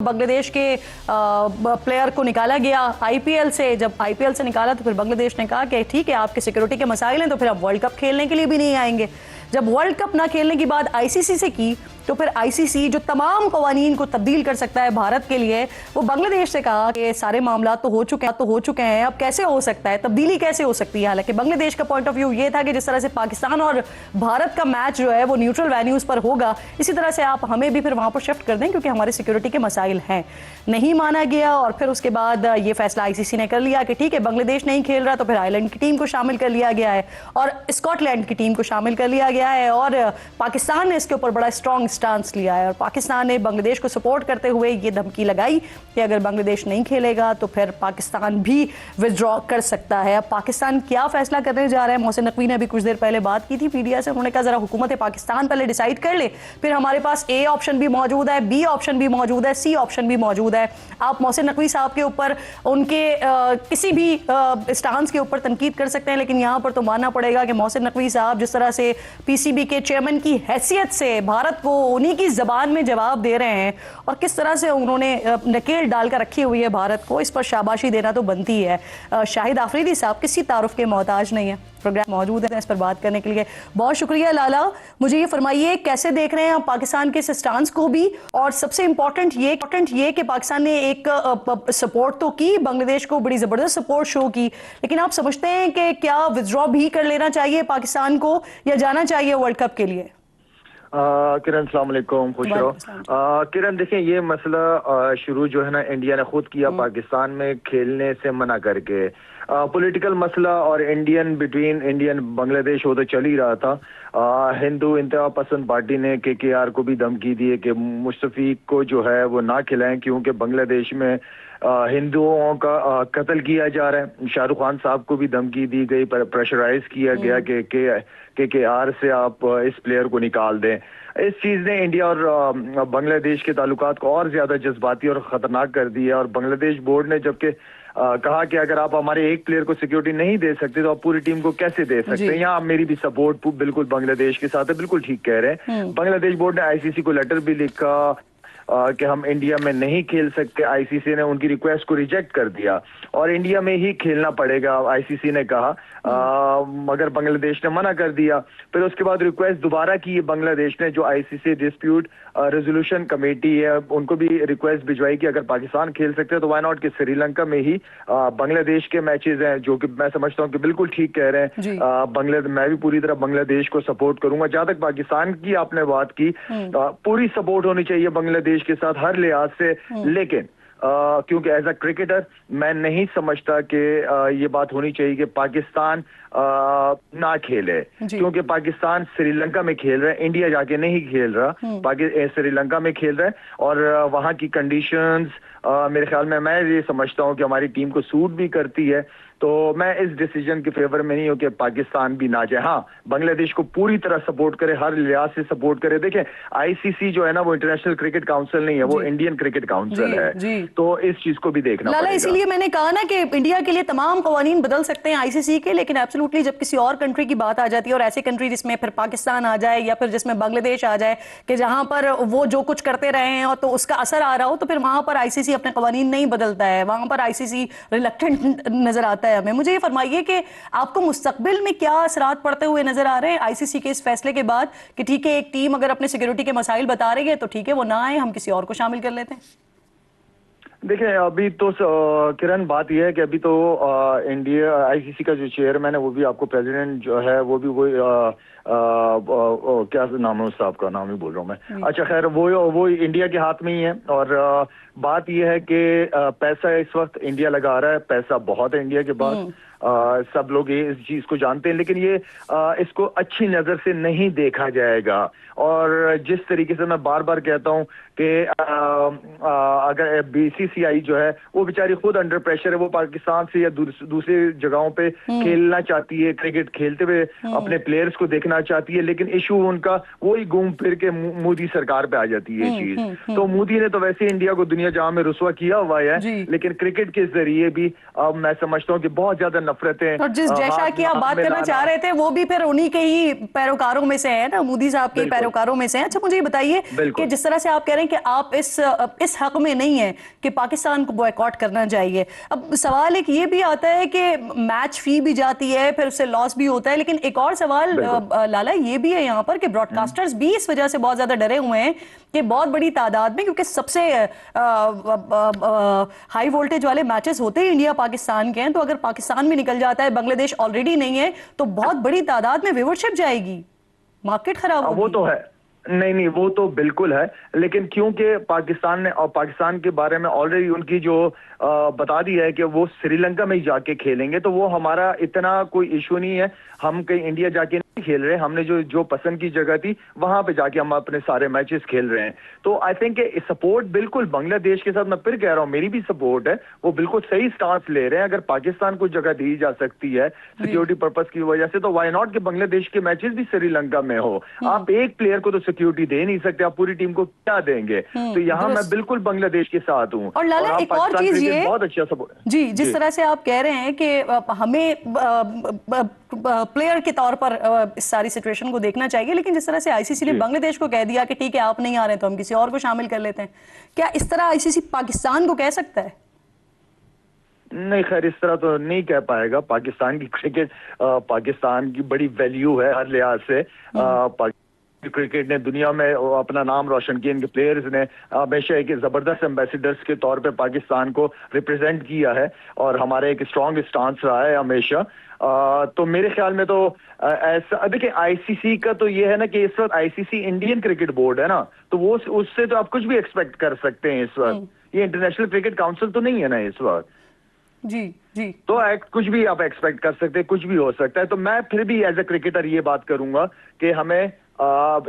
बांग्लादेश के प्लेयर को निकाला गया आईपीएल से। जब आईपीएल से निकाला तो फिर बांग्लादेश ने कहा कि ठीक है, आपके सिक्योरिटी के मसाइल हैं तो फिर आप वर्ल्ड कप खेलने के लिए भी नहीं आएंगे। जब वर्ल्ड कप ना खेलने की बात आईसीसी से की तो फिर आईसीसी जो तमाम कवानीन को तब्दील कर सकता है भारत के लिए, वो बांग्लादेश से कहा कि सारे मामला तो हो चुके हैं, अब कैसे हो सकता है, तब्दीली कैसे हो सकती है। हालांकि बांग्लादेश का पॉइंट ऑफ व्यू ये था कि जिस तरह से पाकिस्तान और भारत का मैच जो है वो न्यूट्रल वेन्यूज पर होगा, इसी तरह से आप हमें भी फिर वहां पर शिफ्ट कर दें क्योंकि हमारे सिक्योरिटी के मसाइल हैं। नहीं माना गया और फिर उसके बाद ये फैसला आईसीसी ने कर लिया कि ठीक है, बांग्लादेश नहीं खेल रहा तो फिर आयरलैंड की टीम को शामिल कर लिया गया है और स्कॉटलैंड की टीम को शामिल कर लिया गया है। और पाकिस्तान ने इसके ऊपर बड़ा स्ट्रॉन्ग स्टांस लिया है और पाकिस्तान ने बांग्लादेश को सपोर्ट करते हुए ये धमकी लगाई कि अगर बांग्लादेश नहीं खेलेगा तो फिर पाकिस्तान भी विथड्रॉ कर सकता है। अब पाकिस्तान क्या फैसला करने जा रहा है, मोहसिन नकवी ने अभी कुछ देर पहले बात की थी पीडीआई से। उन्होंने कहा जरा हुकूमत पाकिस्तान पहले डिसाइड कर ले, फिर हमारे पास ए ऑप्शन भी मौजूद है, बी ऑप्शन भी मौजूद है, सी ऑप्शन भी मौजूद है। आप मोहसिन नकवी साहब के ऊपर उनके किसी भी स्टांस के ऊपर तनकीद कर सकते हैं, लेकिन यहां पर तो मानना पड़ेगा कि मोहसिन नकवी साहब जिस तरह से पीसीबी के चेयरमैन की हैसियत से भारत को उन्हीं की जबान में जवाब दे रहे हैं और किस तरह से उन्होंने नकेल डालकर रखी हुई है भारत को, इस पर शाबाशी देना तो बनती है। शाहिद आफरीदी साहब किसी तारुफ के मोहताज नहीं है, प्रोग्राम मौजूद है इस पर बात करने के लिए। बहुत शुक्रिया लाला। मुझे ये फरमाइए कैसे देख रहे हैं आप पाकिस्तान के स्टांस को भी, और सबसे इंपॉर्टेंट ये कि पाकिस्तान ने एक सपोर्ट तो की, बांग्लादेश को बड़ी जबरदस्त सपोर्ट शो की, लेकिन आप समझते हैं कि क्या विथड्रॉ भी कर लेना चाहिए पाकिस्तान को या जाना चाहिए वर्ल्ड कप के लिए? किरण अस्सलाम वालेकुम, खुश रहो। किरण देखें, ये मसला शुरू जो है ना इंडिया ने खुद किया पाकिस्तान में खेलने से मना करके। पॉलिटिकल मसला और इंडियन बांग्लादेश वो तो चल ही रहा था। हिंदू इंतहा पसंद पार्टी ने केकेआर को भी धमकी दी है कि मुस्तफीक को जो है वो ना खिलाएं क्योंकि बांग्लादेश में हिंदुओं का कत्ल किया जा रहा है। शाहरुख खान साहब को भी धमकी दी गई, प्रेशराइज किया गया कि केकेआर से आप इस प्लेयर को निकाल दें। इस चीज ने इंडिया और बांग्लादेश के ताल्लुकात को और ज्यादा जज्बाती और खतरनाक कर दिया और बांग्लादेश बोर्ड ने जबकि कहा कि अगर आप हमारे एक प्लेयर को सिक्योरिटी नहीं दे सकते तो आप पूरी टीम को कैसे दे सकते हैं। यहाँ मेरी भी सपोर्ट बिल्कुल बांग्लादेश के साथ है, बिल्कुल ठीक कह रहे हैं। बांग्लादेश बोर्ड ने आईसीसी को लेटर भी लिखा कि हम इंडिया में नहीं खेल सकते। आईसीसी ने उनकी रिक्वेस्ट को रिजेक्ट कर दिया और इंडिया में ही खेलना पड़ेगा आईसीसी ने कहा, मगर बांग्लादेश ने मना कर दिया। फिर उसके बाद रिक्वेस्ट दोबारा की बांग्लादेश ने, जो आईसीसी डिस्प्यूट रेजोल्यूशन कमेटी है उनको भी रिक्वेस्ट भिजवाई कि अगर पाकिस्तान खेल सकते हैं तो वाई नॉट कि श्रीलंका में ही बांग्लादेश के मैचेस हैं, जो कि मैं समझता हूँ कि बिल्कुल ठीक कह रहे हैं। मैं भी पूरी तरह बांग्लादेश को सपोर्ट करूंगा। जहां तक पाकिस्तान की आपने बात की, पूरी सपोर्ट होनी चाहिए बांग्लादेश के साथ हर लिहाज से, लेकिन क्योंकि एज अ क्रिकेटर मैं नहीं समझता कि ये बात होनी चाहिए कि पाकिस्तान ना खेले, क्योंकि पाकिस्तान श्रीलंका में खेल रहा है, इंडिया जाके नहीं खेल रहा, श्रीलंका में खेल रहा है और वहां की कंडीशंस मेरे ख्याल में, मैं ये समझता हूं कि हमारी टीम को सूट भी करती है। तो मैं इस डिसीजन के फेवर में नहीं हूं कि पाकिस्तान भी ना जाए। हाँ, बांग्लादेश को पूरी तरह सपोर्ट करे, हर लिहाज से सपोर्ट करे। देखें, आईसीसी जो है ना वो इंटरनेशनल क्रिकेट काउंसिल नहीं है, वो इंडियन क्रिकेट काउंसिल है, तो इस चीज को भी देखना पड़ेगा। इसीलिए मैंने कहा ना कि इंडिया के लिए तमाम कवानीन बदल सकते हैं आईसीसी के, लेकिन एब्सोल्युटली जब किसी और कंट्री की बात आ जाती है और ऐसी कंट्री जिसमें फिर पाकिस्तान आ जाए या फिर जिसमें बांग्लादेश आ जाए कि जहां पर वो जो कुछ करते रहे हैं और तो उसका असर आ रहा हो, तो फिर वहां पर आईसीसी अपने कवानीन नहीं बदलता है, वहां पर आईसीसी रिलक्टेंट नजर आता है हमें। मुझे ये फरमाइए कि आपको मुस्तकबिल में क्या असरात पड़ते हुए नजर आ रहे हैं आईसीसी के इस फैसले के बाद कि ठीक है, एक टीम अगर अपने सिक्योरिटी के मसाइल बता रही है तो ठीक है, वो ना आए, हम किसी और को शामिल कर लेते हैं। देखिए, अभी तो किरण बात यह है कि अभी तो इंडिया आईसीसी का जो चेयरमैन है वो भी आपको प्रेसिडेंट जो है वो भी क्या नाम है उस साहब का, नाम ही बोल रहा हूँ मैं। अच्छा खैर, वो इंडिया के हाथ में ही है और बात यह है कि पैसा इस वक्त इंडिया लगा रहा है, पैसा बहुत है इंडिया के पास, सब लोग ये इस चीज को जानते हैं, लेकिन ये इसको अच्छी नजर से नहीं देखा जाएगा। और जिस तरीके से मैं बार बार कहता हूं कि अगर बीसीसीआई जो है वो बेचारी खुद अंडर प्रेशर है, वो पाकिस्तान से या दूसरी जगहों पे खेलना चाहती है, क्रिकेट खेलते हुए अपने प्लेयर्स को देखना चाहती है, लेकिन इशू उनका वही घूम फिर के मोदी सरकार पे आ जाती है ये चीज। तो मोदी ने तो वैसे इंडिया को दुनिया जहां में रुसवा किया हुआ है, लेकिन क्रिकेट के जरिए भी अब मैं समझता हूँ कि बहुत ज्यादा नफरतें, और जिस जैसा की आप बात करना चाह रहे थे वो भी फिर उन्हीं के ही पैरोकारों में से है ना, मोदी साहब के पैरोकारों में से है। अच्छा, मुझे ये बताइए कि जिस तरह से आप कह रहे हैं कि आप इस हक में नहीं है कि पाकिस्तान को बॉयकॉट करना चाहिए। अब सवाल एक ये भी आता है कि मैच फी भी जाती है, फिर उससे लॉस भी होता है, लेकिन एक और सवाल लाला ये भी है यहाँ पर कि ब्रॉडकास्टर्स भी इस वजह से बहुत ज्यादा डरे हुए हैं कि बहुत बड़ी तादाद में, क्योंकि सबसे हाई वोल्टेज वाले मैचेस होते ही इंडिया पाकिस्तान के हैं, तो अगर पाकिस्तान भी निकल जाता है, बांग्लादेश ऑलरेडी नहीं है, तो बहुत बड़ी तादाद में व्यूअरशिप जाएगी, मार्केट खराब होगी। वो तो है, नहीं वो तो बिल्कुल है, लेकिन क्योंकि पाकिस्तान ने और पाकिस्तान के बारे में ऑलरेडी उनकी जो बता दी है कि वो श्रीलंका में ही जाके खेलेंगे, तो वो हमारा इतना कोई इशू नहीं है। हम कहीं इंडिया जाके नहीं खेल रहे, हमने जो पसंद की जगह थी वहां पे जाके हम अपने सारे मैचेस खेल रहे हैं। तो आई थिंक सपोर्ट बिल्कुल बांग्लादेश के साथ, मैं फिर कह रहा हूं मेरी भी सपोर्ट है, वो बिल्कुल सही स्टांस ले रहे हैं। अगर पाकिस्तान को जगह दी जा सकती है सिक्योरिटी पर्पस की वजह से, तो वाई नॉट कि बांग्लादेश के मैचेस भी श्रीलंका में हो। आप एक प्लेयर को तो सिक्योरिटी दे नहीं सकते, आप पूरी टीम को क्या देंगे? तो यहाँ मैं बिल्कुल बांग्लादेश के साथ हूँ। और लाला एक और चीज ये बहुत अच्छा सपोर्ट जी, जिस तरह से आप कह रहे हैं कि हमें प्लेयर के तौर पर इस सारी सिचुएशन को देखना चाहिए, लेकिन जिस तरह से आईसीसी ने बांग्लादेश को कह दिया कि ठीक है आप नहीं आ रहे तो हम किसी और को शामिल कर लेते हैं, क्या इस तरह आईसीसी पाकिस्तान को कह सकता है? नहीं, खैर इस तरह तो नहीं कह पाएगा। पाकिस्तान की क्रिकेट पाकिस्तान की बड़ी वैल्यू है हर लिहाज से। क्रिकेट ने दुनिया में अपना नाम रोशन किया, इनके प्लेयर्स ने हमेशा एक जबरदस्त एम्बेसडर्स के तौर पे पाकिस्तान को रिप्रेजेंट किया है और हमारे एक स्ट्रॉन्ग स्टांस रहा है हमेशा। तो मेरे ख्याल में तो ऐसा, देखिए आईसीसी का तो ये है ना कि इस वक्त आईसीसी इंडियन क्रिकेट बोर्ड है ना, तो वो उससे तो आप कुछ भी एक्सपेक्ट कर सकते हैं इस वक्त। ये इंटरनेशनल क्रिकेट काउंसिल तो नहीं है ना इस वक्त। जी जी, तो कुछ भी आप एक्सपेक्ट कर सकते हैं, कुछ भी हो सकता है। तो मैं फिर भी एज ए क्रिकेटर ये बात करूंगा कि हमें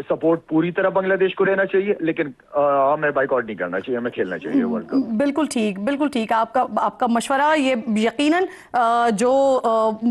सपोर्ट पूरी तरह बांग्लादेश को रहना चाहिए, लेकिन हमें बाइकआउट नहीं करना चाहिए, हमें खेलना चाहिए वर्ल्ड कप। बिल्कुल ठीक, बिल्कुल ठीक। आपका मशवरा ये यकीनन जो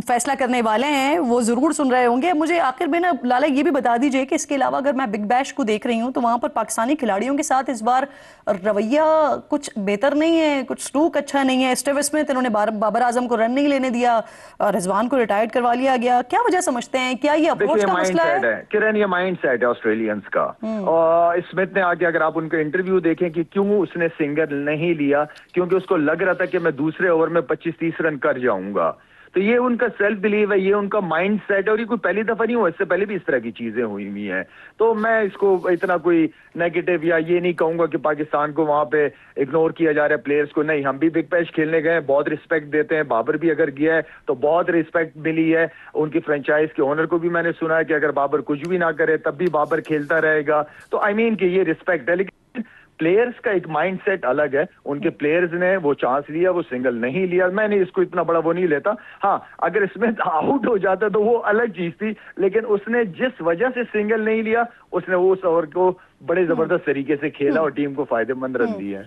फैसला करने वाले हैं वो जरूर सुन रहे होंगे। मुझे आखिर में ना लाला ये भी बता दीजिए कि इसके अलावा अगर मैं बिग बैश को देख रही हूँ तो वहां पर पाकिस्तानी खिलाड़ियों के साथ इस बार रवैया कुछ बेहतर नहीं है, कुछ सलूक अच्छा नहीं है। स्टीव स्मिथ इन्होंने बाबर आजम को रन नहीं लेने दिया, रिजवान को रिटायर्ड करवा लिया गया। क्या वजह समझते हैं? क्या ये अप्रोच का मसला है? किरण, ये माइंड सेट है ऑस्ट्रेलियंस का। और स्मिथ ने आके अगर आप उनका इंटरव्यू देखें कि क्यों उसने सिंगल नहीं लिया, क्योंकि उसको लग रहा था कि मैं दूसरे ओवर में 25-30 रन कर जाऊंगा। तो ये उनका सेल्फ बिलीव है, ये उनका माइंड सेट है, और ये कोई पहली दफा नहीं हुआ, इससे पहले भी इस तरह की चीजें हुई हुई हैं। तो मैं इसको इतना कोई नेगेटिव या ये नहीं कहूंगा कि पाकिस्तान को वहां पे इग्नोर किया जा रहा है प्लेयर्स को। नहीं, हम भी बिग बैश खेलने गए, बहुत रिस्पेक्ट देते हैं। बाबर भी अगर गया है तो बहुत रिस्पेक्ट मिली है। उनकी फ्रेंचाइज के ओनर को भी मैंने सुना है कि अगर बाबर कुछ भी ना करे तब भी बाबर खेलता रहेगा। तो आई मीन कि ये रिस्पेक्ट है, लेकिन प्लेयर्स का एक माइंडसेट अलग है। उनके प्लेयर्स ने वो चांस लिया, वो सिंगल नहीं लिया। मैंने इसको इतना बड़ा वो नहीं लेता। हाँ, अगर इसमें आउट हो जाता तो वो अलग चीज थी, लेकिन उसने जिस वजह से सिंगल नहीं लिया, उसने वो उस ओवर को बड़े जबरदस्त तरीके से खेला और टीम को फायदेमंद रन दिए।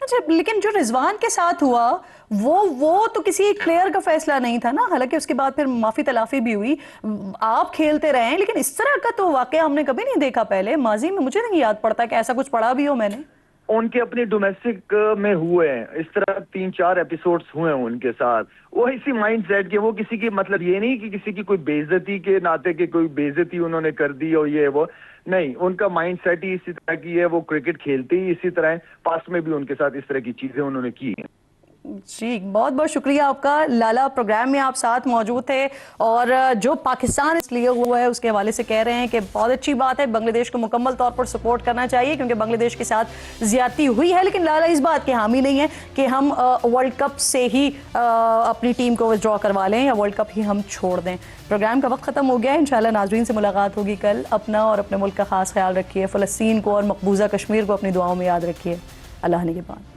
अच्छा, लेकिन जो रिजवान के साथ हुआ वो तो किसी एक प्लेयर का फैसला नहीं था ना। हालांकि उसके बाद फिर माफी तलाफी भी हुई, आप खेलते रहे, लेकिन इस तरह का तो वाकया हमने कभी नहीं देखा पहले माजी में। मुझे नहीं याद पड़ता कि ऐसा कुछ पढ़ा भी हो मैंने। उनके अपनी डोमेस्टिक में हुए हैं इस तरह 3-4 एपिसोड्स हुए हैं उनके साथ। वो इसी माइंडसेट के, वो किसी की मतलब ये नहीं कि किसी की कोई बेइज्जती के नाते के कोई बेइज्जती उन्होंने कर दी और ये वो नहीं। उनका माइंडसेट ही इसी तरह की है, वो क्रिकेट खेलते ही इसी तरह है। पास्ट में भी उनके साथ इस तरह की चीजें उन्होंने की हैं। जी, बहुत बहुत शुक्रिया आपका लाला। प्रोग्राम में आप साथ मौजूद थे और जो पाकिस्तान इसलिए हुआ है उसके हवाले से कह रहे हैं कि बहुत अच्छी बात है, बांग्लादेश को मुकम्मल तौर पर सपोर्ट करना चाहिए क्योंकि बांग्लादेश के साथ ज्यादती हुई है। लेकिन लाला इस बात के हामी नहीं है कि हम वर्ल्ड कप से ही अपनी टीम को विड्रॉ करवा लें या वर्ल्ड कप ही हम छोड़ दें। प्रोग्राम का वक्त खत्म हो गया है। इंशाल्लाह नाज़रीन से मुलाकात होगी कल। अपना और अपने मुल्क का खास ख्याल रखिए। फ़लस्तीन को और मकबूजा कश्मीर को अपनी दुआओं में याद रखिए। अल्लाह ने के बाद।